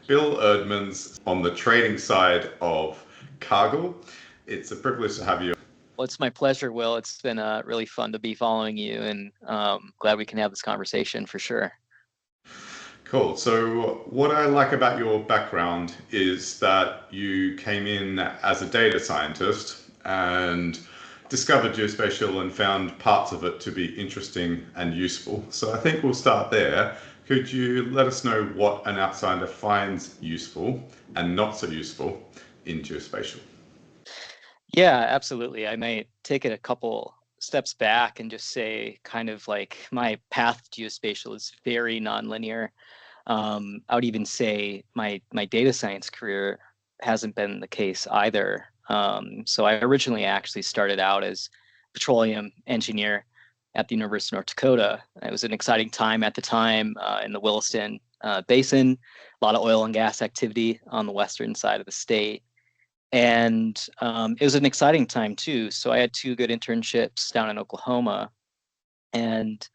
Bill Eerdmans on the trading side of Cargill. It's a privilege to have you. Well, it's my pleasure, Will. It's been really fun to be following you, and glad we can have this conversation for sure. Cool. So, what I like about your background is that you came in as a data scientist and discovered geospatial and found parts of it to be interesting and useful. So, I think we'll start there. Could you let us know what an outsider finds useful and not so useful in geospatial? Yeah, absolutely. I might take it a couple steps back and just say, kind of like my path to geospatial is very nonlinear. I would even say my data science career hasn't been the case either. So I originally actually started out as petroleum engineer at the University of North Dakota. It was an exciting time at the time in the Williston Basin, a lot of oil and gas activity on the western side of the state. And it was an exciting time too. So I had two good internships down in Oklahoma. And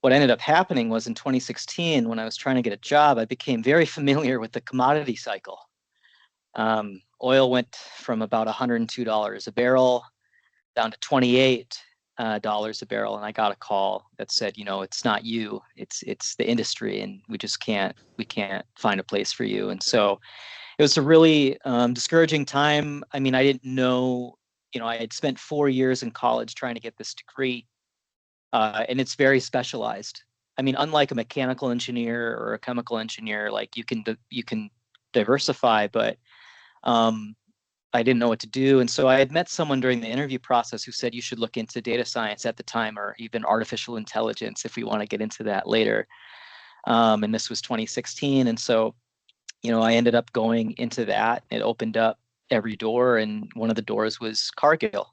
what ended up happening was in 2016, when I was trying to get a job, I became very familiar with the commodity cycle. Oil went from about $102 a barrel down to $28 a barrel, and I got a call that said, it's not you, it's the industry, and we can't find a place for you. And so it was a really discouraging time. I mean, I didn't know, I had spent 4 years in college trying to get this degree, and it's very specialized. I mean, unlike a mechanical engineer or a chemical engineer, like you can diversify, but um, I didn't know what to do. And so I had met someone during the interview process who said you should look into data science at the time, or even artificial intelligence if we want to get into that later. And this was 2016. And so, I ended up going into that. It opened up every door, and one of the doors was Cargill.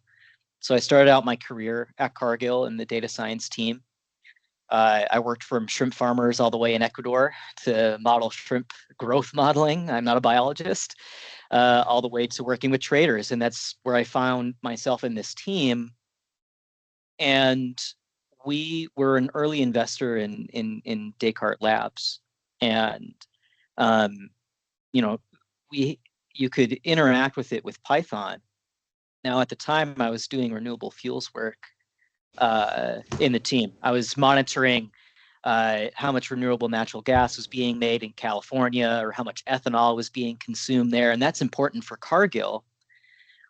So I started out my career at Cargill in the data science team. I worked from shrimp farmers all the way in Ecuador to model shrimp growth modeling. I'm not a biologist, all the way to working with traders. And that's where I found myself in this team. And we were an early investor in Descartes Labs. And, um, you know, we you could interact with it with Python. Now, at the time, I was doing renewable fuels work in the team. I was monitoring how much renewable natural gas was being made in California, or how much ethanol was being consumed there. And that's important for Cargill,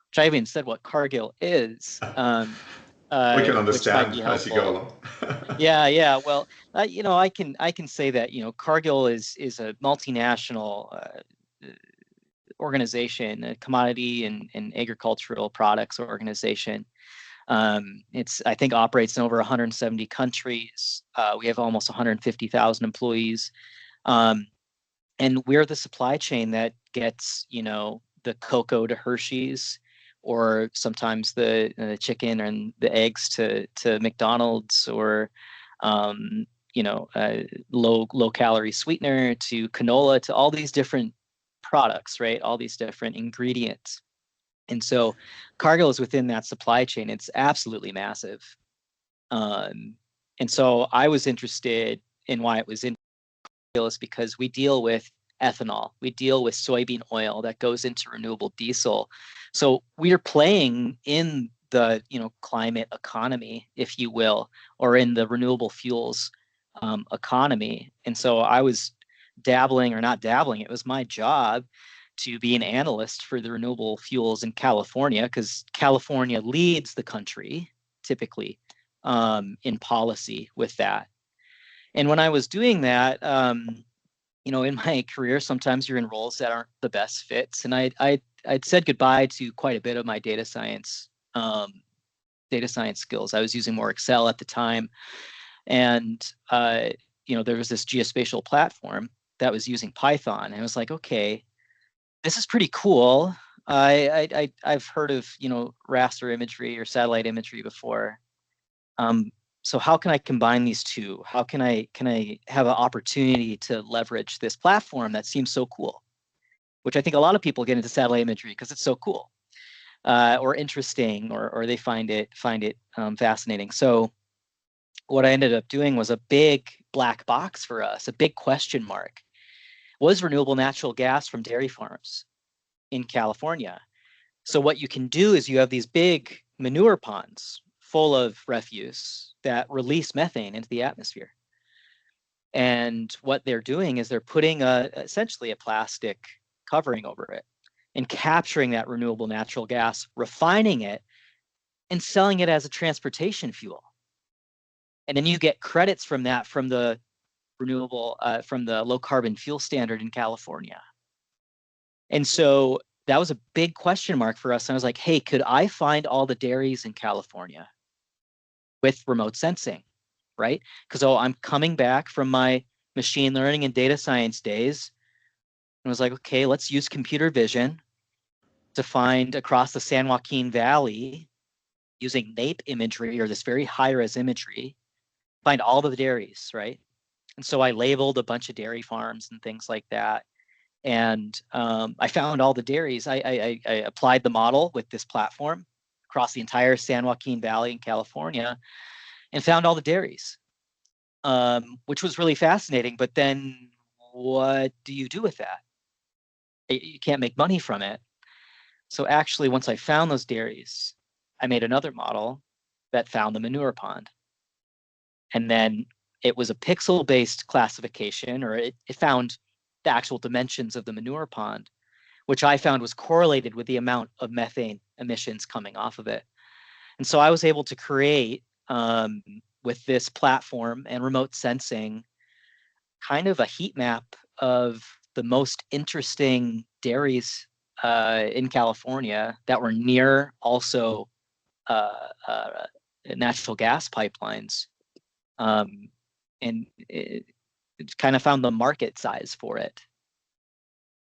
which I even said what Cargill is, We can which might understand be as you go helpful. along. Yeah, yeah. Well, I can say that Cargill is a multinational organization, a commodity and agricultural products organization. It's, I think, operates in over 170 countries. We have almost 150,000 employees. Um, and we're the supply chain that gets, the cocoa to Hershey's, or sometimes the chicken and the eggs to McDonald's, or um, low calorie sweetener to canola, to all these different products, right? All these different ingredients. And so Cargill is within that supply chain. It's absolutely massive. Um, and so I was interested in why it was in Cargill, is because we deal with ethanol, we deal with soybean oil that goes into renewable diesel. So we are playing in the climate economy, if you will, or in the renewable fuels economy. And so I was dabbling, or not dabbling, it was my job to be an analyst for the renewable fuels in California, because California leads the country typically in policy with that. And when I was doing that, in my career, sometimes you're in roles that aren't the best fits, and I'd said goodbye to quite a bit of my data science skills. I was using more Excel at the time, and there was this geospatial platform that was using Python, and I was like, okay, this is pretty cool. I've heard of raster imagery or satellite imagery before. Um, so how can I combine these two? How can I have an opportunity to leverage this platform that seems so cool? Which I think a lot of people get into satellite imagery because it's so cool, or interesting, or they find it fascinating. So what I ended up doing was a big black box for us, a big question mark. was renewable natural gas from dairy farms in California. So what you can do is you have these big manure ponds full of refuse that release methane into the atmosphere. And what they're doing is they're putting essentially a plastic covering over it and capturing that renewable natural gas, refining it, and selling it as a transportation fuel. And then you get credits from that from the from the low carbon fuel standard in California. And so that was a big question mark for us. And I was like, hey, could I find all the dairies in California with remote sensing, right? Because I'm coming back from my machine learning and data science days. And I was like, okay, let's use computer vision to find across the San Joaquin Valley using NAPE imagery, or this very high-res imagery, find all of the dairies, right? And so I labeled a bunch of dairy farms and things like that. And I found all the dairies. I applied the model with this platform across the entire San Joaquin Valley in California and found all the dairies, which was really fascinating. But then what do you do with that? You can't make money from it. So actually, once I found those dairies, I made another model that found the manure pond. And then it was a pixel-based classification, or it found the actual dimensions of the manure pond, which I found was correlated with the amount of methane emissions coming off of it. And so I was able to create, with this platform and remote sensing, kind of a heat map of the most interesting dairies in California that were near also natural gas pipelines. And it kind of found the market size for it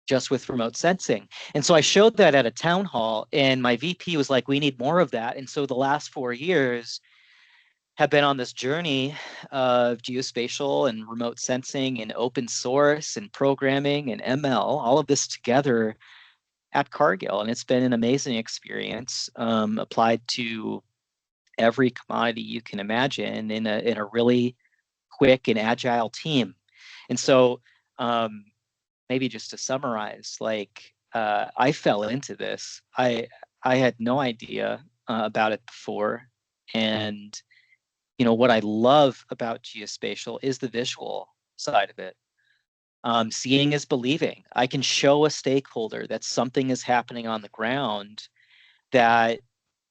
just with remote sensing. And so I showed that at a town hall, and my VP was like, we need more of that. And so the last 4 years have been on this journey of geospatial and remote sensing and open source and programming and ML, all of this together at Cargill. And it's been an amazing experience, applied to every commodity you can imagine in a really quick and agile team. And so maybe just to summarize, like I fell into this. I had no idea about it before. And what I love about geospatial is the visual side of it. Seeing is believing. I can show a stakeholder that something is happening on the ground that,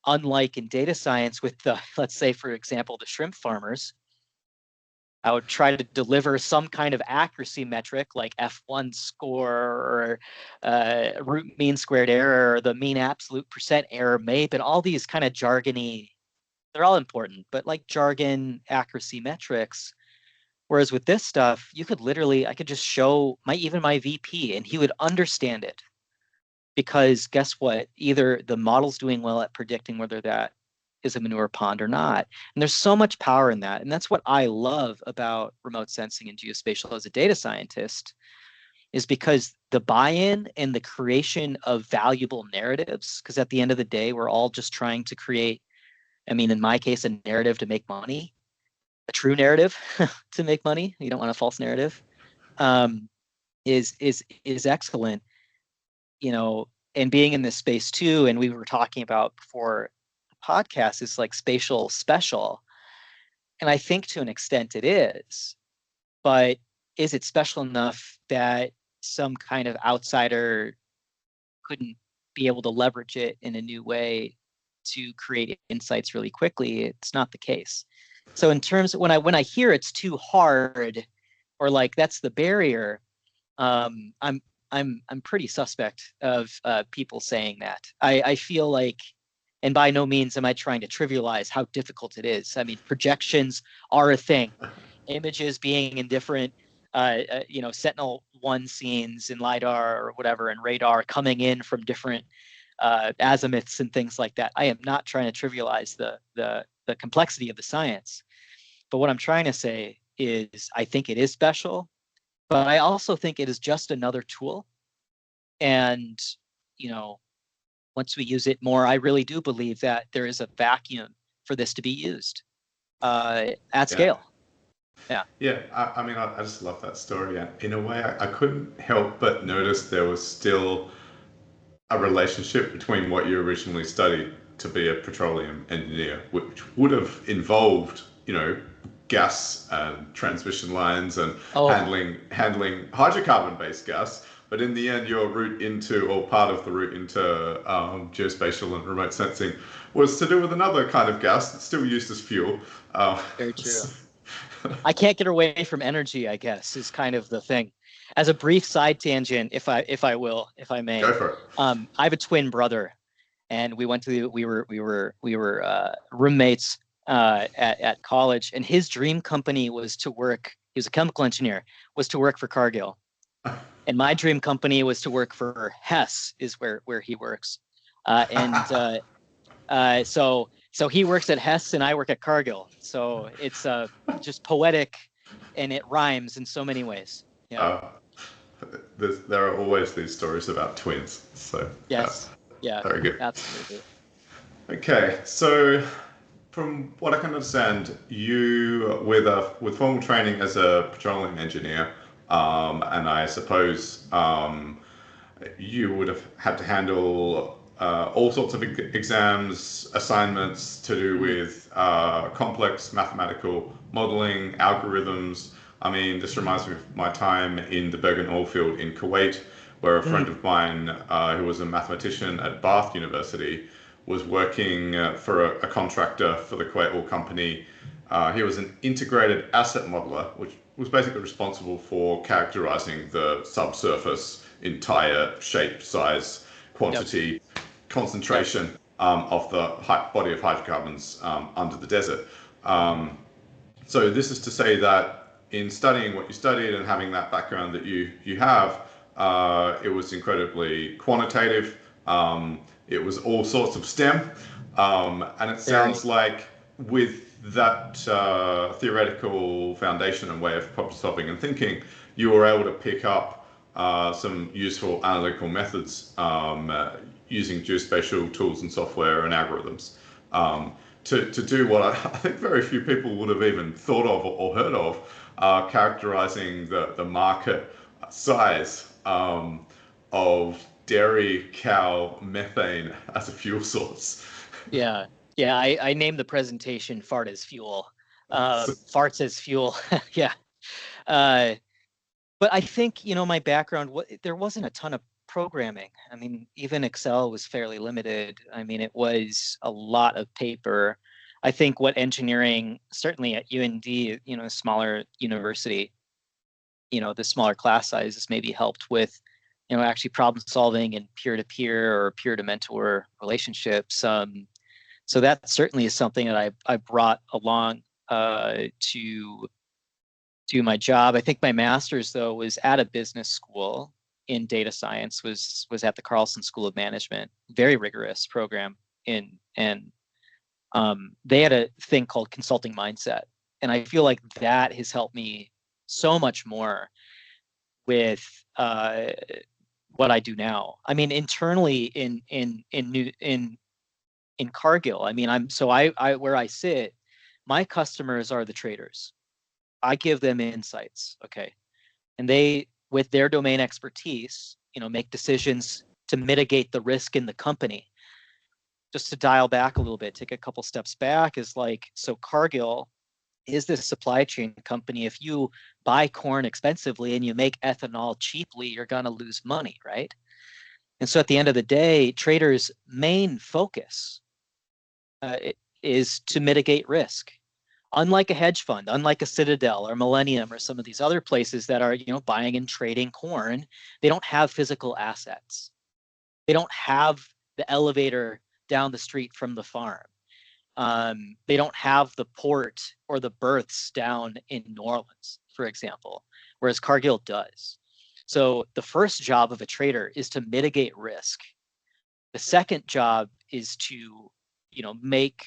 unlike in data science with the, let's say, for example, the shrimp farmers, I would try to deliver some kind of accuracy metric like F1 score or root mean squared error, or the mean absolute percent error MAPE, and all these kind of jargony, they're all important, but like jargon accuracy metrics. Whereas with this stuff, you could literally, I could just show even my VP and he would understand it. Because guess what? Either the model's doing well at predicting whether that is a manure pond or not. And there's so much power in that. And that's what I love about remote sensing and geospatial as a data scientist, is because the buy-in and the creation of valuable narratives, because at the end of the day, we're all just trying to create, I mean, in my case, a narrative to make money, a true narrative to make money. You don't want a false narrative. Is excellent, and being in this space too. And we were talking about before the podcast is like spatial special. And I think to an extent it is, but is it special enough that some kind of outsider couldn't be able to leverage it in a new way to create insights really quickly? It's not the case. So in terms of when I hear it's too hard, or like that's the barrier, I'm pretty suspect of people saying that. I feel like, and by no means am I trying to trivialize how difficult it is. I mean, projections are a thing. Images being in different, Sentinel-1 scenes in LiDAR or whatever, and radar coming in from different azimuths and things like that. I am not trying to trivialize the complexity of the science. But what I'm trying to say is I think it is special, but I also think it is just another tool. And, once we use it more, I really do believe that there is a vacuum for this to be used at Yeah. scale. Yeah. Yeah, I mean, I just love that story. And in a way, I couldn't help but notice there was still a relationship between what you originally studied to be a petroleum engineer, which would have involved, gas and transmission lines and Oh, handling hydrocarbon-based gas. But in the end, your route into, or part of the route into geospatial and remote sensing, was to do with another kind of gas that's still used as fuel. Uh, very true. I can't get away from energy, I guess, is kind of the thing. As a brief side tangent, if I Go may, for it. I have a twin brother, and we were roommates at college, and his dream company was to work. He was a chemical engineer, was to work for Cargill, and my dream company was to work for Hess, is where he works, and so he works at Hess and I work at Cargill. So it's just poetic, and it rhymes in so many ways. Yeah. Uh, there are always these stories about twins, so Yes. Yeah. very good. Absolutely. Okay, so from what I can understand, you with formal training as a petroleum engineer, and I suppose you would have had to handle all sorts of exams, assignments to do Mm, with complex mathematical modeling, algorithms. I mean, this reminds me of my time in the Bergen oil field in Kuwait, where a friend mm, of mine who was a mathematician at Bath University was working for a contractor for the Kuwait Oil Company. He was an integrated asset modeler, which was basically responsible for characterizing the subsurface entire shape, size, yep. quantity, Yep. concentration of the body of hydrocarbons under the desert. So this is to say that in studying what you studied and having that background that you have, it was incredibly quantitative. It was all sorts of STEM, and it Very. sounds like with that theoretical foundation and way of problem solving and thinking, you were able to pick up some useful analytical methods using geospatial tools and software and algorithms. To do what I think very few people would have even thought of or heard of, characterizing the market size of dairy cow methane as a fuel source. Yeah. Yeah. I named the presentation "Fart as Fuel." So, Farts as fuel. Yeah. Uh, but I think, my background, there wasn't a ton of programming. I mean, even Excel was fairly limited. I mean, it was a lot of paper. I think what engineering, certainly at UND, smaller university, the smaller class sizes maybe helped with, actually problem solving and peer to peer or peer to mentor relationships. So that certainly is something that I brought along to do my job. I think my master's though was at a business school in data science, was at the Carlson School of Management, very rigorous program in and they had a thing called consulting mindset, and I feel like that has helped me so much more with what I do now. I mean, internally in Cargill, I mean, I where I sit, my customers are the traders. I give them insights, okay, and they, with their domain expertise, make decisions to mitigate the risk in the company. Just to dial back a little bit, take a couple steps back, is like, so Cargill is this supply chain company. If you buy corn expensively and you make ethanol cheaply, you're going to lose money, right? And so at the end of the day, traders' main focus uh, is to mitigate risk. Unlike a hedge fund, unlike a Citadel or Millennium or some of these other places that are, buying and trading corn, they don't have physical assets. They don't have the elevator down the street from the farm. They don't have the port or the berths down in New Orleans, for example, whereas Cargill does. So the first job of a trader is to mitigate risk. The second job is to, make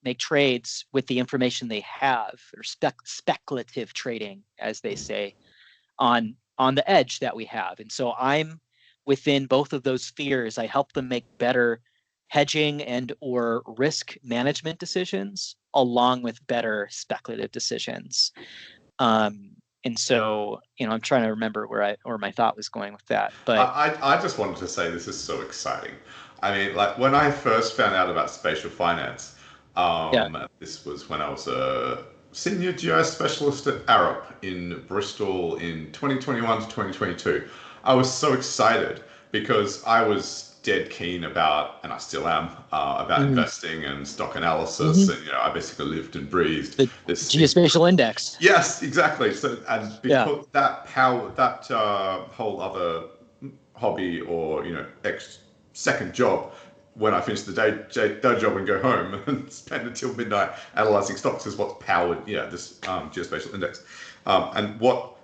make trades with the information they have, or speculative trading, as they say, on the edge that we have. And so I'm within both of those spheres. I help them make better hedging and or risk management decisions along with better speculative decisions. And so, I'm trying to remember where my thought was going with that. But I just wanted to say this is so exciting. I mean, like when I first found out about spatial finance, yeah. this was when I was a senior geospecialist at Arup in Bristol in 2021 to 2022. I was so excited because I was dead keen about, and I still am, about Mhm. investing and stock analysis. Mhm. And, I basically lived and breathed The this. geospatial index. Yes, exactly. So, and Yeah. because that whole other hobby or second job, when I finish the day job and go home and spend until midnight analyzing stocks, is what's powered this geospatial index. And what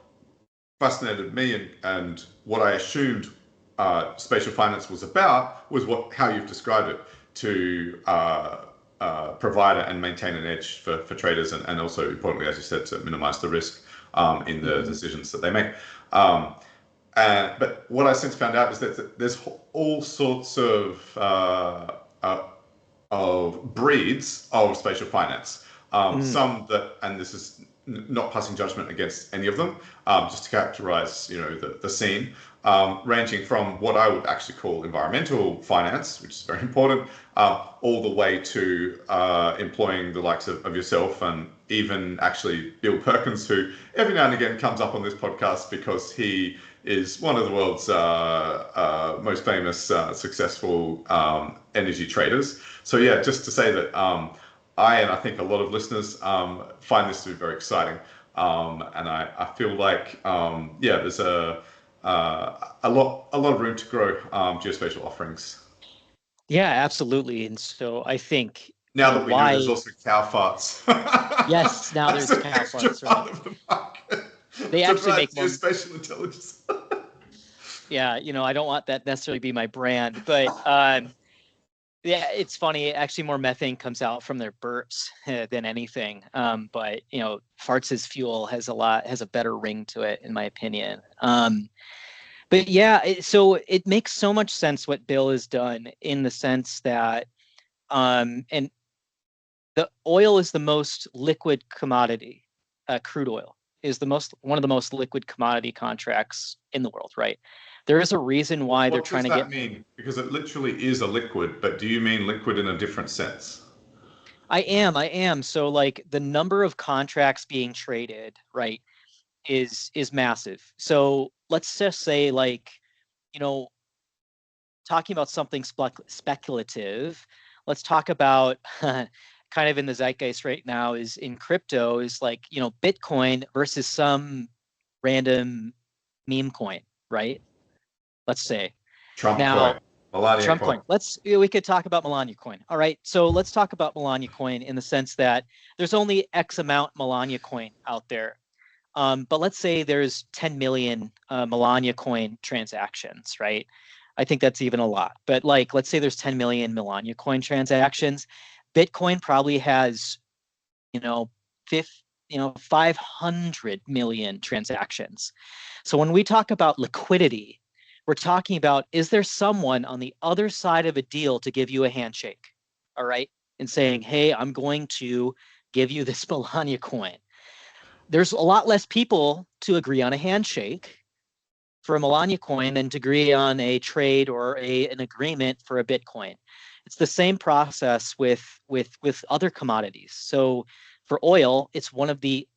fascinated me and what I assumed spatial finance was about was how you've described it, to provide and maintain an edge for traders, and also importantly, as you said, to minimize the risk in the decisions that they make. But what I since found out is that there's all sorts of breeds of spatial finance. Mm. Some that, and this is not passing judgment against any of them, just to characterize, the scene, ranging from what I would actually call environmental finance, which is very important, all the way to employing the likes of yourself, and even actually Bill Perkins, who every now and again comes up on this podcast because he is one of the world's most famous, successful energy traders. So yeah, just to say that I think a lot of listeners find this to be very exciting, and I feel like there's a lot of room to grow geospatial offerings. Yeah, absolutely. And so I think, Now that we know there's why, also cow farts yes, now as there's an cow extra farts, right? part of the market They to actually drive make more. geospatial intelligence. Yeah, I don't want that necessarily be my brand, but yeah, it's funny. Actually, more methane comes out from their burps than anything. But farts as fuel has a better ring to it, in my opinion. But yeah, so it makes so much sense what Bill has done, in the sense that, and the oil is the most liquid commodity. Crude oil is one of the most liquid commodity contracts in the world, right? There is a reason why they're What trying does to get. that mean? Because it literally is a liquid, but do you mean liquid in a different sense? I am. So like the number of contracts being traded, right, is massive. So let's just say, like, you know, talking about something speculative, let's talk about kind of in the zeitgeist right now is in crypto, is like, Bitcoin versus some random meme coin, right? Let's say. Trump Now, coin, Melania Trump coin. coin. We could talk about Melania coin. All right. So let's talk about Melania coin, in the sense that there's only X amount Melania coin out there. But let's say there's 10 million Melania coin transactions, right? I think that's even a lot. But like, let's say there's 10 million Melania coin transactions. Bitcoin probably has, you know, 500 million transactions. So when we talk about liquidity, we're talking about, is there someone on the other side of a deal to give you a handshake? All right. And saying, hey, I'm going to give you this Melania coin. There's a lot less people to agree on a handshake for a Melania coin than to agree on a trade or an agreement for a Bitcoin. It's the same process with other commodities. So for oil, it's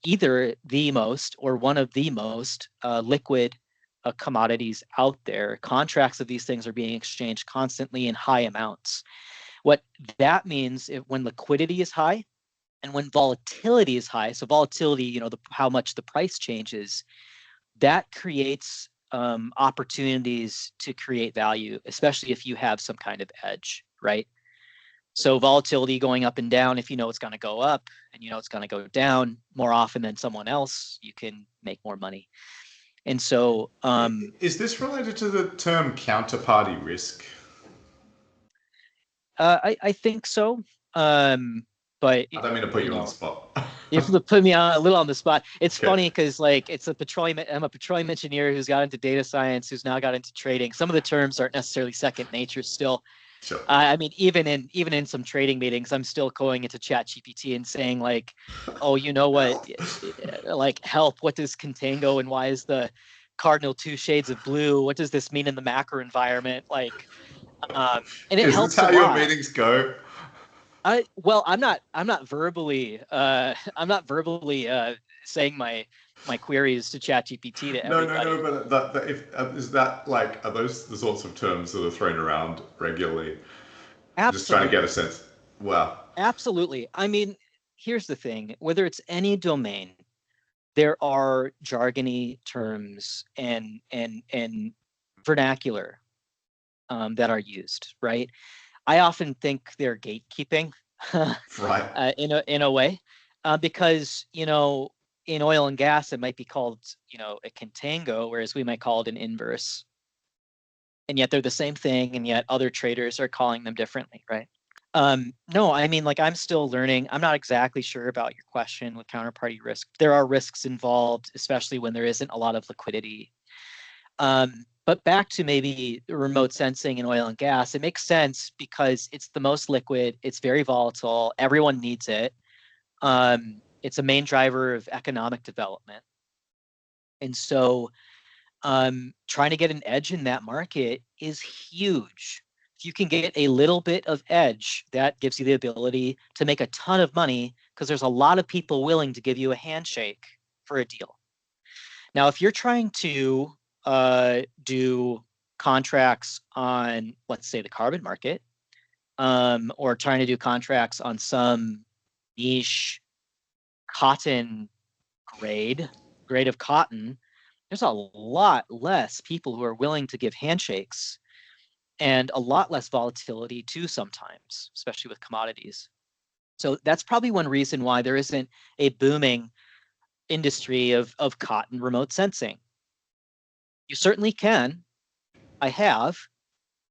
either the most or one of the most liquid commodities out there. Contracts of these things are being exchanged constantly in high amounts. What that means, when liquidity is high and when volatility is high, so volatility, how much the price changes, that creates opportunities to create value, especially if you have some kind of edge, right? So volatility going up and down, if you know it's going to go up and you know it's going to go down more often than someone else, you can make more money. And so, Is this related to the term counterparty risk? I think so. But I don't mean to put you on the spot. you have to put me a little on the spot. It's Okay. funny because, like, I'm a petroleum engineer who's got into data science, who's now got into trading. Some of the terms aren't necessarily second nature still. Sure. I mean, even in some trading meetings, I'm still going into ChatGPT and saying like, "Oh, you know what? Like, help! What does contango and why is the cardinal two shades of blue? What does this mean in the macro environment?" Like, and it Is this helps a how your lot. meetings go? Well, I'm not verbally saying my queries to ChatGPT to No, no, no. everybody. But if is that like, are those the sorts of terms that are thrown around regularly? Just trying to get a Absolutely. sense. Well, Absolutely. I mean, here's the thing, whether it's any domain, there are jargony terms and vernacular that are used, right? I often think they're gatekeeping right, in a way, because in oil and gas it might be called a contango, whereas we might call it an inverse, and yet they're the same thing, and yet other traders are calling them differently, right? No, I mean, like I'm still learning. I'm not exactly sure about your question with counterparty risk. There are risks involved, especially when there isn't a lot of liquidity. But back to maybe remote sensing in oil and gas, it makes sense because it's the most liquid, it's very volatile, everyone needs it. It's a main driver of economic development. And so trying to get an edge in that market is huge. If you can get a little bit of edge, that gives you the ability to make a ton of money because there's a lot of people willing to give you a handshake for a deal. Now, if you're trying to do contracts on, let's say, the carbon market, or trying to do contracts on some niche cotton grade of cotton, there's a lot less people who are willing to give handshakes and a lot less volatility too sometimes, especially with commodities. So that's probably one reason why there isn't a booming industry of cotton remote sensing. You certainly can. I have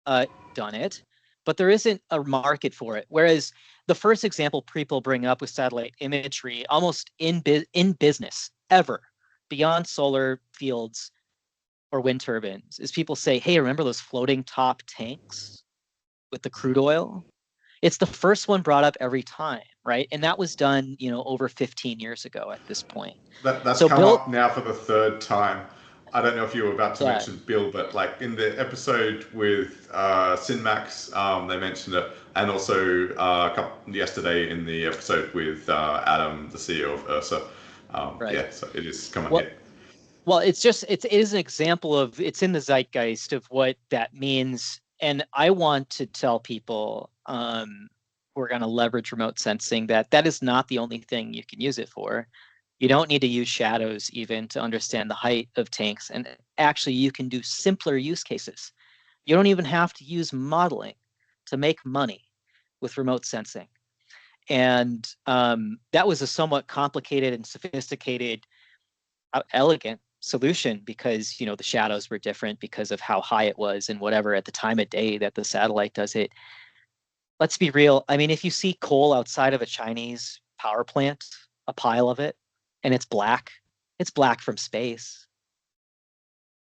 uh, done it, but there isn't a market for it. Whereas the first example people bring up with satellite imagery, almost in business ever, beyond solar fields or wind turbines, is people say, "Hey, remember those floating top tanks with the crude oil?" It's the first one brought up every time, right? And that was done, over 15 years ago at this point. that's So come Bill, up now for the third time. I don't know if you were about to yeah, mention Bill, but like in the episode with Sinmax, they mentioned it, and also yesterday in the episode with Adam, the CEO of Ursa. right. Yeah, so it is come up Well, here. well, it is an example of it's in the zeitgeist of what that means. And I want to tell people who are going to leverage remote sensing that that is not the only thing you can use it for. You don't need to use shadows even to understand the height of tanks. And actually, you can do simpler use cases. You don't even have to use modeling to make money with remote sensing. And that was a somewhat complicated and sophisticated, elegant solution because the shadows were different because of how high it was and whatever at the time of day that the satellite does it. Let's be real. I mean, if you see coal outside of a Chinese power plant, a pile of it, and it's black from space.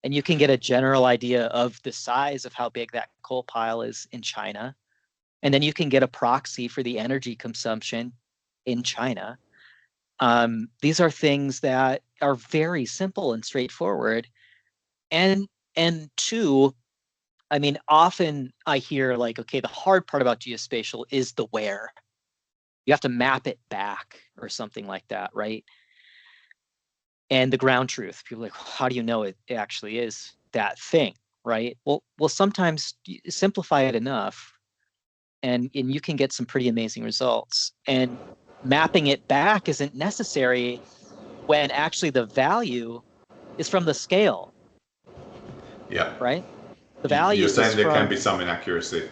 And you can get a general idea of the size of how big that coal pile is in China. And then you can get a proxy for the energy consumption in China. These are things that are very simple and straightforward. And and two, I mean, often I hear like, okay, the hard part about geospatial is the where. You have to map it back or something like that, right? And the ground truth. People are like, how do you know it actually is that thing, right? Well, sometimes simplify it enough, and you can get some pretty amazing results. And mapping it back isn't necessary when actually the value is from the scale, Yeah, right? The you're value is saying there can be from, some inaccuracy.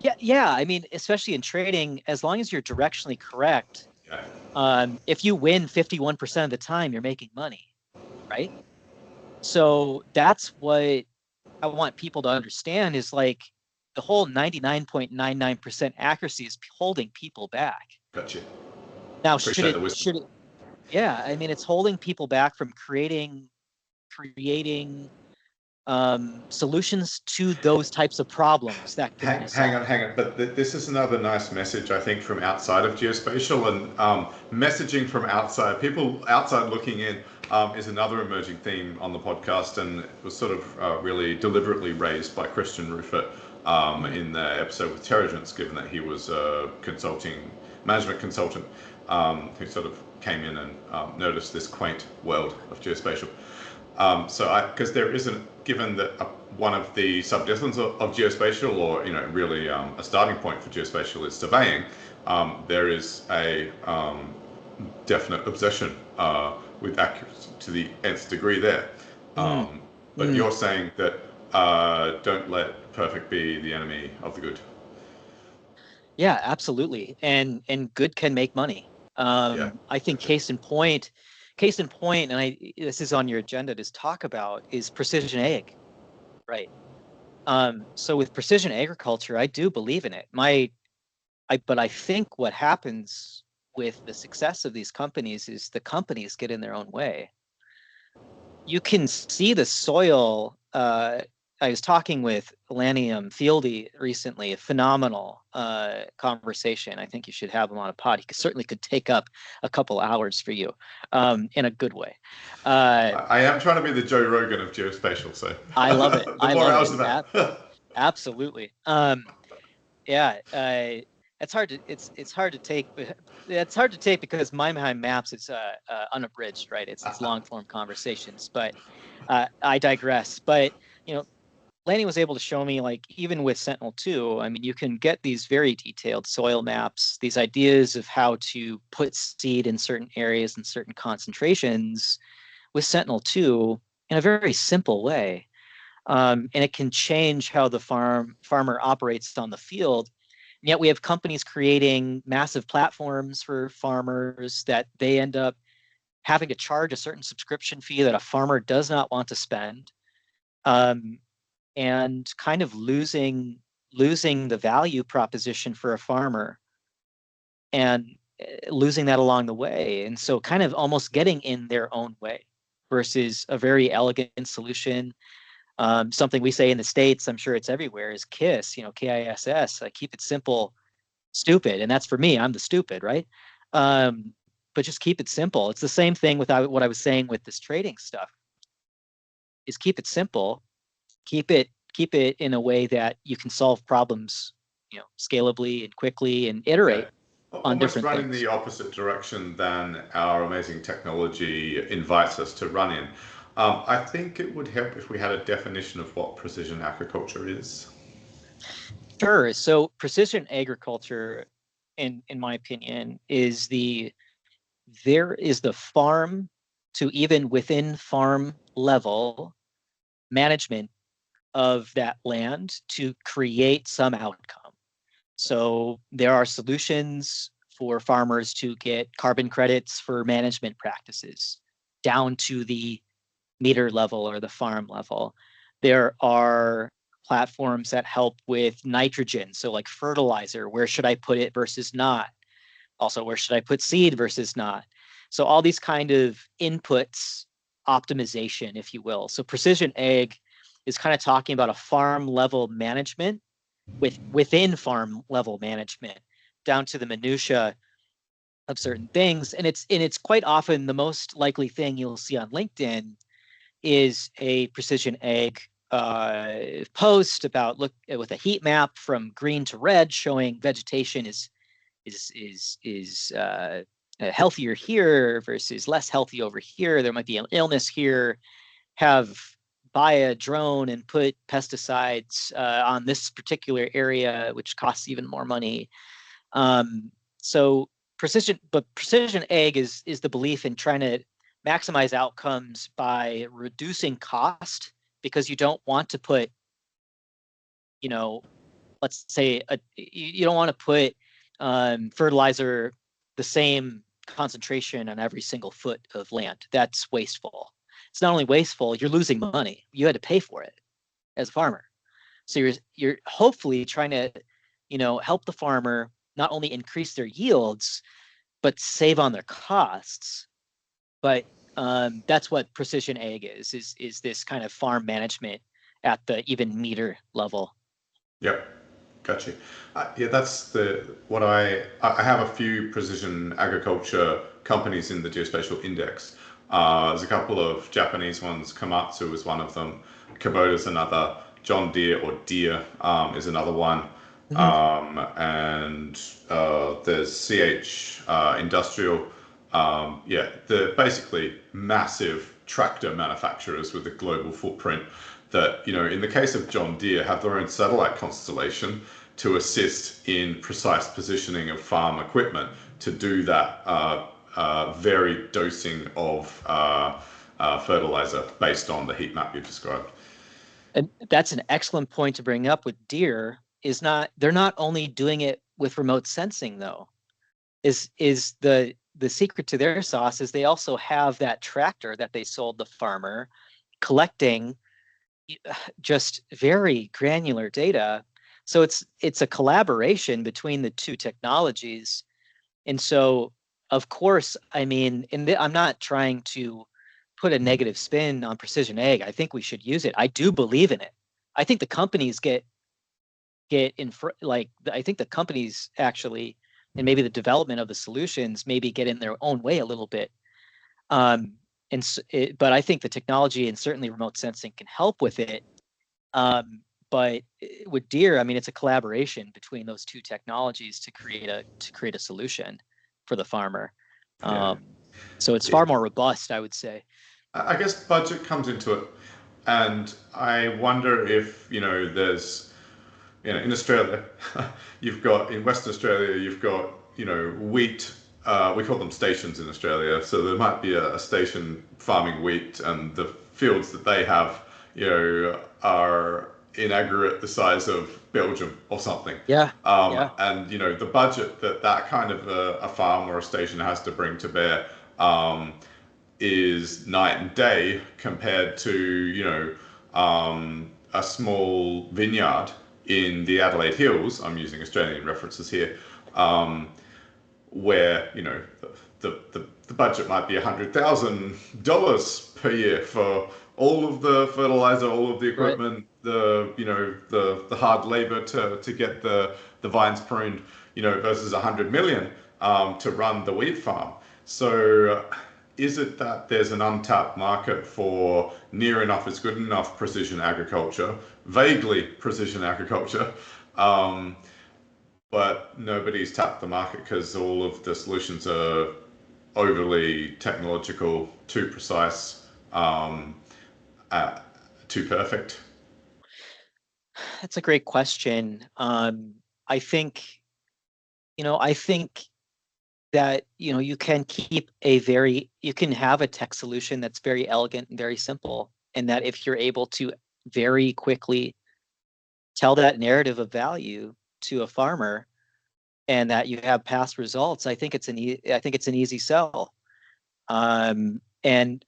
yeah, yeah. I mean, especially in trading, as long as you're directionally correct, Yeah, if you win 51% of the time, you're making money, right? So that's what I want people to understand is like the whole 99.99% accuracy is holding people back. gotcha. Now, Appreciate the wisdom. yeah, I mean, it's holding people back from creating solutions to those types of problems that can be Hang on, solved. hang on. But this is another nice message, I think, from outside of geospatial and messaging from outside. People outside looking in is another emerging theme on the podcast, and it was sort of really deliberately raised by Christian Rufert Mm, in the episode with Terragence, given that he was a management consultant who sort of came in and noticed this quaint world of geospatial. Because there isn't, given that one of the subdisciplines of geospatial, or really a starting point for geospatial is surveying, there is a definite obsession with accuracy to the nth degree there. mm, But mm. you're saying that don't let perfect be the enemy of the good. Yeah, absolutely. And good can make money. Yeah, I think gotcha. case in point, and this is on your agenda to talk about, is precision ag, right? So with precision agriculture, I do believe in it. But I think what happens with the success of these companies is the companies get in their own way. You can see the soil. I was talking with Lanium Fieldy recently, a phenomenal conversation. I think you should have him on a pod. He certainly could take up a couple hours for you in a good way. Uh, I am trying to be the Joe Rogan of geospatial, so I love it. the I more love hours, it. the better. Absolutely. Yeah, it's hard to it's hard to take. It's hard to take because my behind maps is unabridged, right? It's long form conversations, but I digress. But you know, Lanny was able to show me, like, even with Sentinel-2, I mean, you can get these very detailed soil maps, these ideas of how to put seed in certain areas and certain concentrations with Sentinel-2 in a very simple way. And it can change how the farmer operates on the field. And yet we have companies creating massive platforms for farmers that they end up having to charge a certain subscription fee that a farmer does not want to spend, um, and kind of losing the value proposition for a farmer, and losing that along the way. And so kind of almost getting in their own way versus a very elegant solution. Something we say in the States, I'm sure it's everywhere, is KISS, KISS. I keep it simple, stupid. And that's for me, I'm the stupid, right? Um, but just keep it simple. It's the same thing with what I was saying with this trading stuff, is keep it simple, keep it in a way that you can solve problems, scalably and quickly, and Yeah, iterate on almost different running things. the opposite direction than our amazing technology invites us to run in. I think it would help if we had a definition of what precision agriculture is. Sure. So precision agriculture, in my opinion, there is the farm to even within farm level management of that land to create some outcome. So there are solutions for farmers to get carbon credits for management practices down to the meter level or the farm level. There are platforms that help with nitrogen. So, like fertilizer, where should I put it versus not? Also, where should I put seed versus not? So, all these kind of inputs, optimization, if you will. So, precision ag is kind of talking about a farm level management within farm level management down to the minutia of certain things. And it's quite often the most likely thing you'll see on LinkedIn is a precision ag post about, look with a heat map from green to red, showing vegetation is healthier here versus less healthy over here. There might be an illness here. Have buy a drone and put pesticides on this particular area, which costs even more money. So precision ag is the belief in trying to maximize outcomes by reducing cost, because you don't want to put, you know, let's say you don't want to put fertilizer the same concentration on every single foot of land. That's wasteful. It's not only wasteful, you're losing money. You had to pay for it as a farmer. So you're hopefully trying to, help the farmer not only increase their yields, but save on their costs. But that's what precision ag is this kind of farm management at the even meter level. Yep, gotcha. Yeah, that's what I have a few precision agriculture companies in the geospatial index. There's a couple of Japanese ones. Komatsu is one of them. Kubota's another. John Deere or Deere is another one. Mhm. And there's CH Industrial. Yeah, they're basically massive tractor manufacturers with a global footprint that, in the case of John Deere, have their own satellite constellation to assist in precise positioning of farm equipment to do that varied dosing of fertilizer based on the heat map you've described. And that's an excellent point to bring up with Deere. They're not only doing it with remote sensing though. Is the secret to their sauce is they also have that tractor that they sold the farmer collecting just very granular data. So it's a collaboration between the two technologies. And so, of course, I mean, I'm not trying to put a negative spin on precision ag. I think we should use it. I do believe in it. I think the companies get in like I think the companies actually, and maybe the development of the solutions maybe get in their own way a little bit. Um, but I think the technology and certainly remote sensing can help with it. But with Deere, I mean, it's a collaboration between those two technologies to create a solution for the farmer. Yeah. So it's far more robust, I would say. I guess budget comes into it. And I wonder if, there's, in Australia, in Western Australia, you've got, wheat. We call them stations in Australia. So there might be a station farming wheat, and the fields that they have, are in aggregate the size of Belgium or something. Yeah, yeah, And, the budget that kind of a farm or a station has to bring to bear is night and day compared to a small vineyard in the Adelaide Hills. I'm using Australian references here, where the budget might be $100,000 per year for all of the fertilizer, all of the right. equipment, the hard labor to get the vines pruned, versus 100 million to run the wheat farm. So is it that there's an untapped market for near enough is good enough precision agriculture, vaguely precision agriculture, but nobody's tapped the market because all of the solutions are overly technological, too precise, too perfect? That's a great question. I think, I think that, you can have a tech solution that's very elegant and very simple. And that if you're able to very quickly tell that narrative of value to a farmer and that you have past results, I think it's an easy sell. And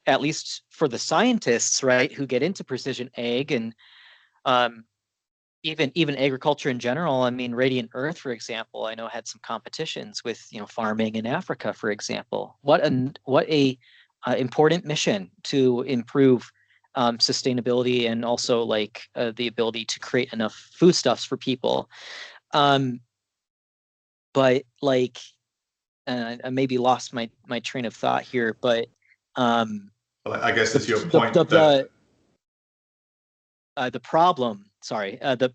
at least for the scientists, right, who get into precision ag and um, even agriculture in general. I mean, Radiant Earth, for example, I know had some competitions with farming in Africa, for example. What a important mission to improve sustainability and also like the ability to create enough foodstuffs for people. Um, but like I maybe lost my train of thought here, but um, Well, I guess the it's your the the point that the, the problem, sorry, the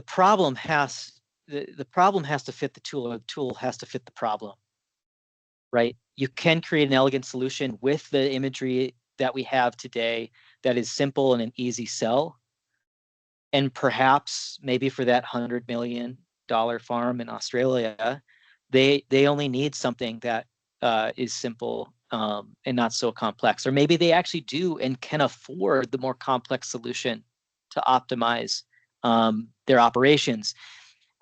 problem has the problem has to fit the tool, or the tool has to fit the problem, right? You can create an elegant solution with the imagery that we have today that is simple and an easy sell. And perhaps maybe for that $100 million farm in Australia, they only need something that is simple and not so complex. Or maybe they actually do and can afford the more complex solution to optimize their operations.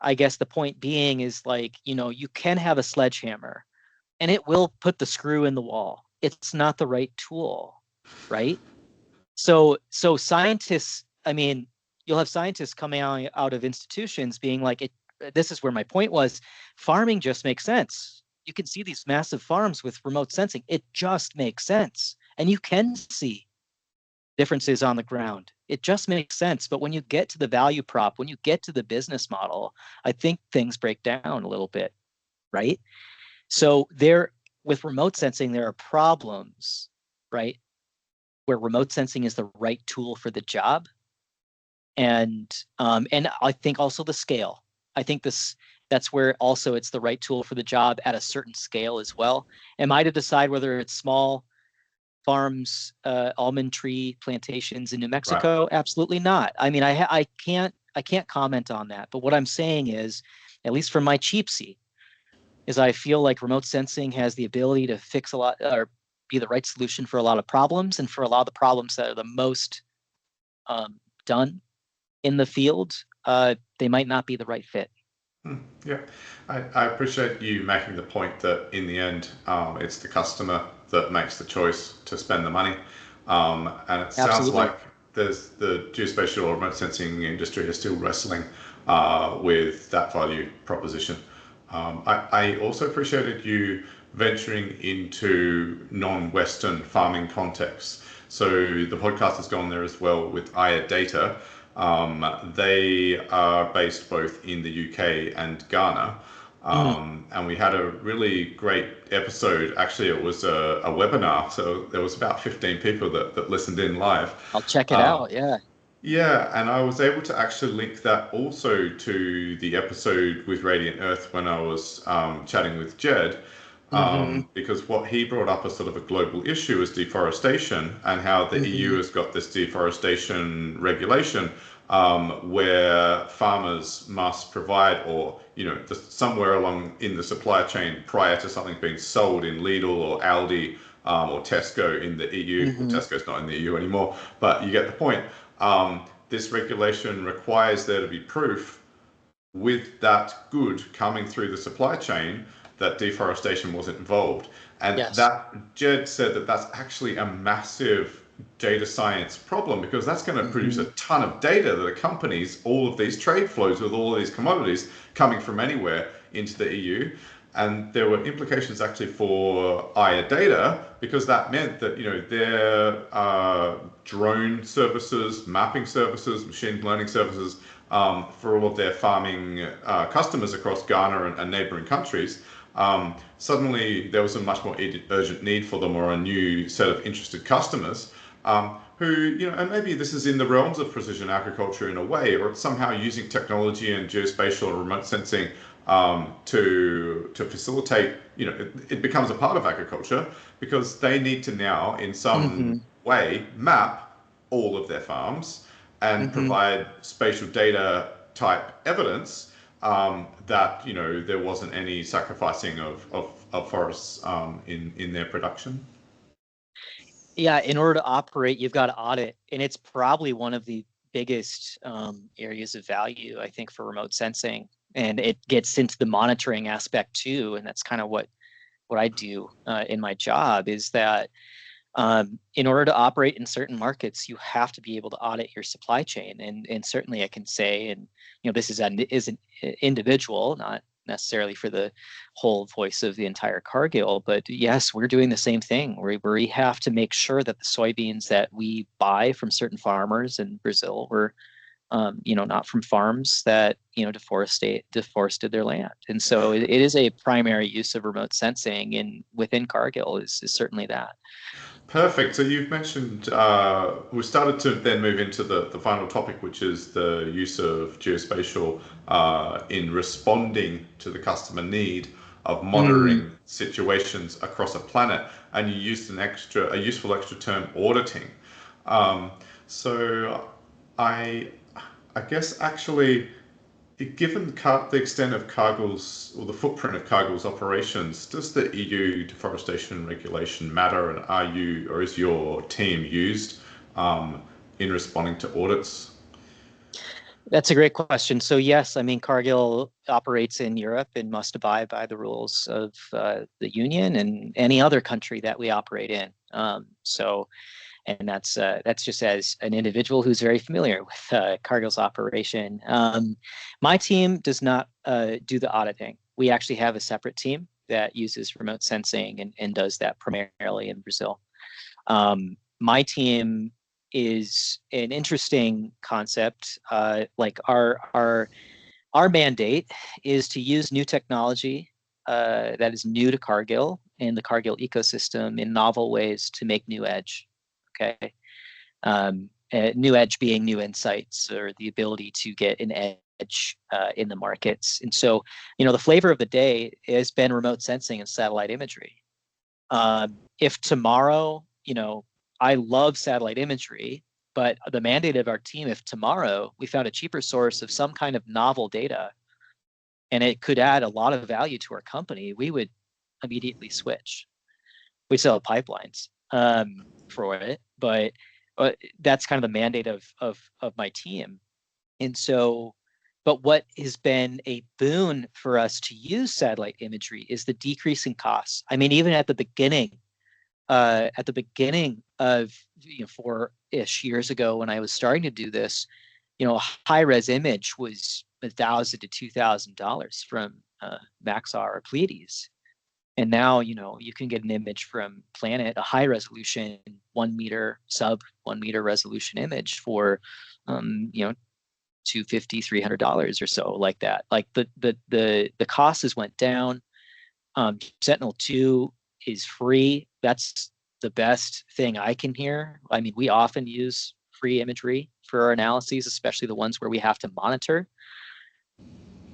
I guess the point being is like, you can have a sledgehammer and it will put the screw in the wall. It's not the right tool, right? So scientists, I mean, you'll have scientists coming out of institutions being like, this is where my point was, farming just makes sense. You can see these massive farms with remote sensing. It just makes sense. And you can see differences on the ground. It just makes sense. But when you get to the value prop, when you get to the business model, I think things break down a little bit, right? So with remote sensing, there are problems, right? Where remote sensing is the right tool for the job. And I think also the scale. I think that's where also it's the right tool for the job at a certain scale as well. Am I to decide whether it's small farms, almond tree plantations in New Right. Mexico? Absolutely not. I mean, I can't comment on that. But what I'm saying is, at least from my cheap seat, is I feel like remote sensing has the ability to fix a lot or be the right solution for a lot of problems, and for a lot of the problems that are the most done in the field, they might not be the right fit. Yeah, I appreciate you making the point that in the end, it's the customer that makes the choice to spend the money. And it sounds Absolutely. like there's the geospatial or remote sensing industry is still wrestling with that value proposition. I also appreciated you venturing into non-Western farming contexts. So the podcast has gone there as well with Aya Data. They are based both in the UK and Ghana. Mm, And we had a really great episode. Actually, it was a webinar. So there was about 15 people that listened in live. I'll check it Um, out. Yeah. yeah, and I was able to actually link that also to the episode with Radiant Earth when I was chatting with Jed, Mm-hmm. because what he brought up as sort of a global issue is deforestation and how the EU Mm-hmm. has got this deforestation regulation where farmers must provide, or somewhere along in the supply chain prior to something being sold in Lidl or Aldi or Tesco in the EU. Well, Mm-hmm. Tesco's not in the EU anymore, but you get the point. This regulation requires there to be proof with that good coming through the supply chain that deforestation wasn't involved. And Yes. that Jed said that that's actually a massive data science problem because that's going to produce Mm-hmm. a ton of data that accompanies all of these trade flows with all of these commodities coming from anywhere into the EU. And there were implications actually for Aya Data because that meant that their drone services, mapping services, machine learning services for all of their farming customers across Ghana and neighboring countries. Suddenly, there was a much more urgent need for them, or a new set of interested customers who, and maybe this is in the realms of precision agriculture in a way, or it's somehow using technology and geospatial or remote sensing to facilitate, it becomes a part of agriculture because they need to now, in some Mm-hmm. way, map all of their farms and Mm-hmm. provide spatial data type evidence that there wasn't any sacrificing of forests in their production. Yeah, in order to operate, you've got to audit, and it's probably one of the biggest areas of value, I think, for remote sensing. And it gets into the monitoring aspect too, and that's kind of what I do in my job. Is that in order to operate in certain markets, you have to be able to audit your supply chain. And certainly, I can say, and this is an individual, not necessarily for the whole voice of the entire Cargill, but yes, we're doing the same thing. We have to make sure that the soybeans that we buy from certain farmers in Brazil were not from farms that deforested their land. And so it is a primary use of remote sensing, and within Cargill is certainly that. Perfect. So you've mentioned we started to then move into the final topic, which is the use of geospatial in responding to the customer need of Mm, monitoring situations across a planet, and you used a useful extra term, auditing. Um, so I I guess actually, given the extent of Cargill's or the footprint of Cargill's operations, does the EU deforestation regulation matter, and is your team used in responding to audits? that's a great question. So yes, I mean Cargill operates in Europe and must abide by the rules of the Union and any other country that we operate in. And that's just as an individual who's very familiar with Cargill's operation. My team does not do the auditing. We actually have a separate team that uses remote sensing and does that primarily in Brazil. My team is an interesting concept. Like our mandate is to use new technology that is new to Cargill and the Cargill ecosystem in novel ways to make new edge. Okay. New edge being new insights or the ability to get an edge in the markets. And so, the flavor of the day has been remote sensing and satellite imagery. If tomorrow, I love satellite imagery, but the mandate of our team, if tomorrow we found a cheaper source of some kind of novel data and it could add a lot of value to our company, we would immediately switch. We still have pipelines for it, but that's kind of the mandate of my team. And so, but what has been a boon for us to use satellite imagery is the decrease in costs. I mean, even at the beginning of 4-ish years ago when I was starting to do this, a high res image was $1,000 to $2,000 from Maxar or Pleiades. And now, you can get an image from Planet, a high resolution 1 meter, sub 1 meter resolution image for, $250, $300 or so, like that. Like the costs went down. Sentinel-2 is free. That's the best thing I can hear. I mean, we often use free imagery for our analyses, especially the ones where we have to monitor.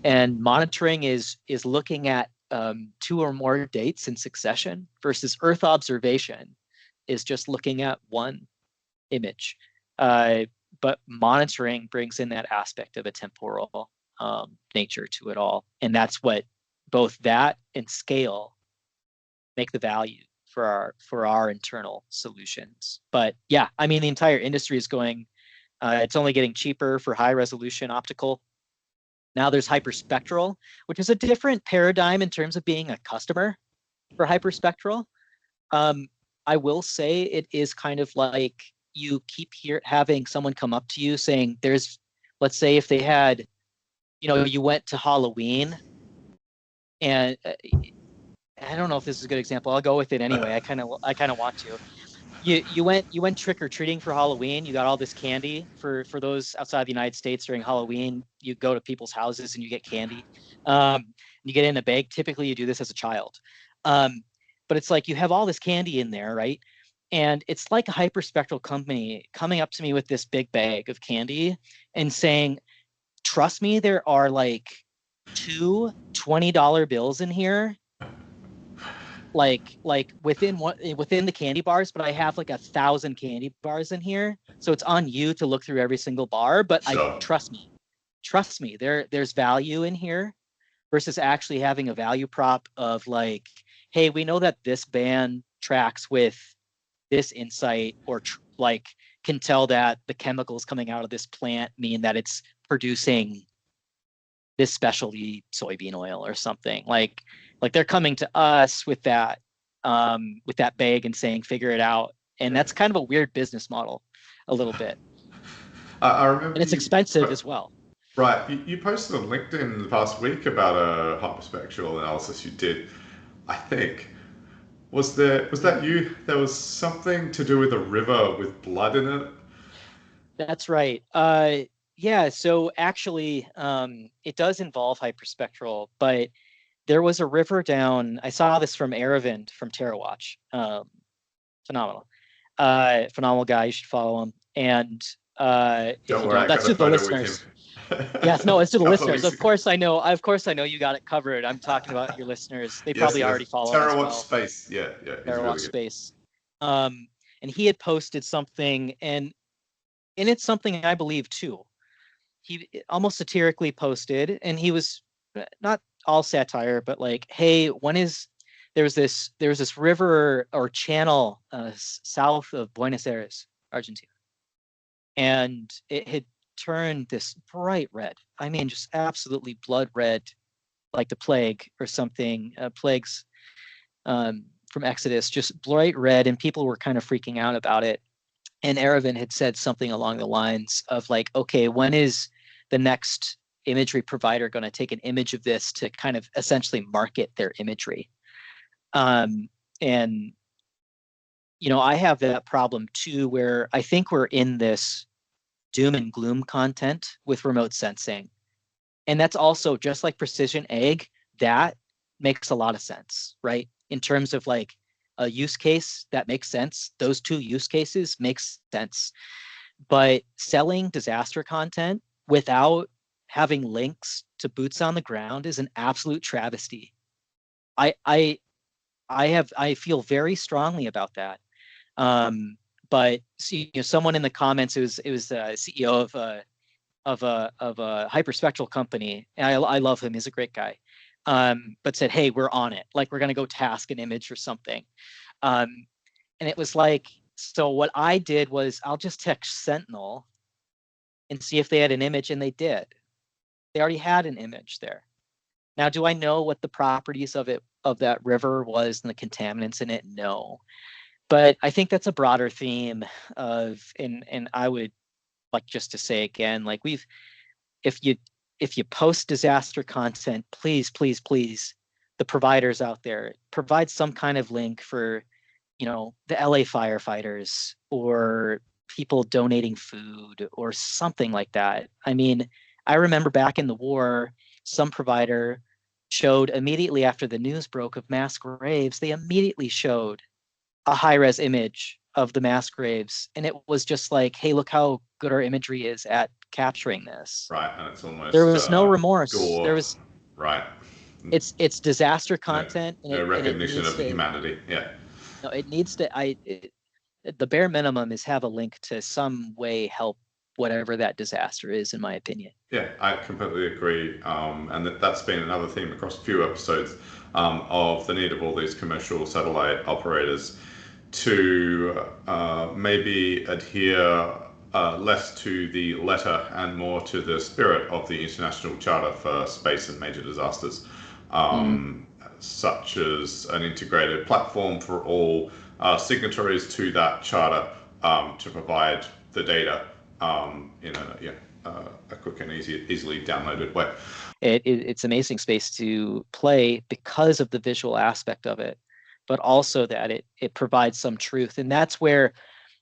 And monitoring is looking at 2 or more dates in succession versus Earth observation is just looking at one image. But monitoring brings in that aspect of a temporal nature to it all. And that's what both that and scale make the value for our internal solutions. But yeah, I mean, the entire industry is going, it's only getting cheaper for high resolution optical. Now there's hyperspectral, which is a different paradigm in terms of being a customer for hyperspectral. I will say it is kind of like you keep having someone come up to you saying let's say if they had, you went to Halloween and I don't know if this is a good example. I'll go with it anyway. I kind of want to. You went trick or treating for Halloween. You got all this candy for those outside the United States during Halloween. You go to people's houses and you get candy. You get in a bag. Typically, you do this as a child, but it's like you have all this candy in there, right? And it's like a hyperspectral company coming up to me with this big bag of candy and saying, "Trust me, there are like 2 $20 bills in here." Like within the candy bars, but I have like 1,000 candy bars in here, so it's on you to look through every single bar. But Sure. trust me, there's value in here versus actually having a value prop of like, hey, we know that this band tracks with this insight, or like can tell that the chemicals coming out of this plant mean that it's producing this specialty soybean oil or something. Like they're coming to us with that bag and saying, figure it out. And that's kind of a weird business model, a little bit. I remember And it's expensive as well. Right, you posted on LinkedIn the past week about a hyperspectral analysis you did. I think was that you? There was something to do with a river with blood in it. That's right. Yeah, so actually, it does involve hyperspectral, but there was a river down. I saw this from Eerdmans from TerraWatch. Phenomenal. Phenomenal guy. You should follow him. And if Don't you worry, don't, I that's got a to the photo with him. listeners. Yes, no, it's to the Couple of listeners. weeks Of ago. course I know. Of course I know you got it covered. I'm talking about your listeners. They Yes, probably yes. already follow him as TerraWatch well. Space. Yeah, he's TerraWatch really good. Space. And he had posted something, and it's something I believe too. He almost satirically posted, and he was not all satire, but like, hey, there's this river or channel south of Buenos Aires, Argentina, and it had turned this bright red. I mean, just absolutely blood red, like the plague or something. Plagues from Exodus, just bright red, and people were kind of freaking out about it. And Eerdmans had said something along the lines of like, okay, when is the next imagery provider going to take an image of this to kind of essentially market their imagery? And I have that problem too, where I think we're in this doom and gloom content with remote sensing. And that's also just like precision ag, that makes a lot of sense, right? In terms of like a use case that makes sense. Those two use cases makes sense. But selling disaster content without having links to boots on the ground is an absolute travesty. I I I feel very strongly about that. But see, someone in the comments, it was the CEO of a hyperspectral company, and I love him. He's a great guy. But said, "Hey, we're on it. Like we're gonna go task an image or something." Um, and it was like, so what I did was I'll just text Sentinel and see if they had an image, and they did. They already had an image there. Now, do I know what the properties of that river was and the contaminants in it? No. But I think that's a broader theme and I would like just to say again, like if you if you post disaster content, please, please, please, the providers out there, provide some kind of link for, the LA firefighters or people donating food or something like that. I mean, I remember back in the war, some provider showed immediately after the news broke of mass graves, they immediately showed a high-res image of the mass graves, and it was just like, hey, look how good our imagery is at capturing this. Right, and it's There almost was no remorse. gore. Right. It's disaster No, content, and no it recognition needs of the to, humanity. Yeah. no, it needs to, the bare minimum is have a link to some way help whatever that disaster is, in my opinion. Yeah, I completely agree. And that's been another theme across a few episodes of the need of all these commercial satellite operators to maybe adhere less to the letter and more to the spirit of the International Charter for Space and Major Disasters, Mm, such as an integrated platform for all signatories to that charter to provide the data in a quick and easily downloaded way. it's amazing space to play because of the visual aspect of it, but also that it provides some truth, and that's where,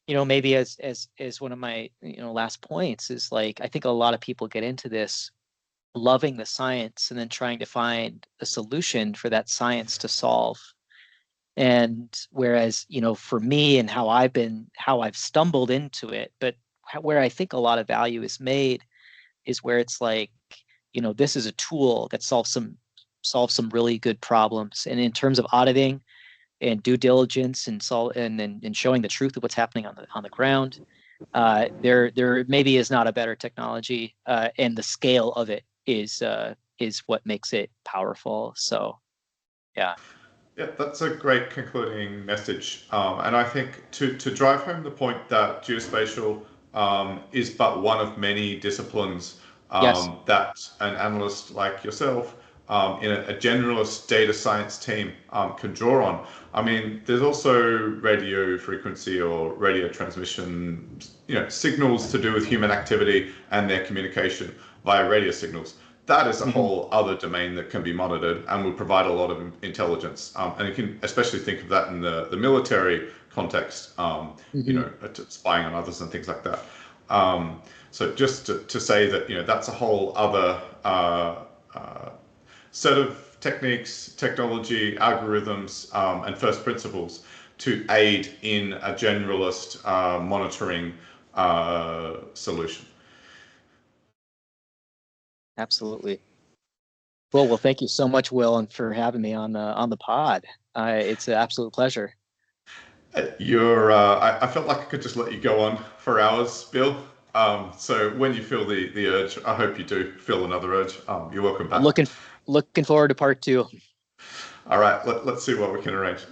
maybe as one of my, last points is like, I think a lot of people get into this loving the science and then trying to find a solution for that science to solve. And whereas, for me and how I've stumbled into it, but where I think a lot of value is made is where it's like, this is a tool that solves some really good problems. And in terms of auditing and due diligence and showing the truth of what's happening on the ground, there maybe is not a better technology, and the scale of it is what makes it powerful. So yeah. Yeah, that's a great concluding message. And I think to drive home the point that geospatial is but one of many disciplines Yes. that an analyst like yourself in a generalist data science team can draw on. I mean, there's also radio frequency or radio transmission, signals to do with human activity and their communication via radio signals. That is a Hmm. whole other domain that can be monitored and will provide a lot of intelligence. And you can especially think of that in the military context, Hmm. spying on others and things like that. So just to say that, that's a whole other set of techniques, technology, algorithms, and first principles to aid in a generalist monitoring solution. Absolutely. Cool. Well, thank you so much, Will, and for having me on the pod. It's an absolute pleasure. I felt like I could just let you go on for hours, Bill. So when you feel the urge, I hope you do feel another urge. You're welcome back. Looking looking forward to part two. All right, let's see what we can arrange.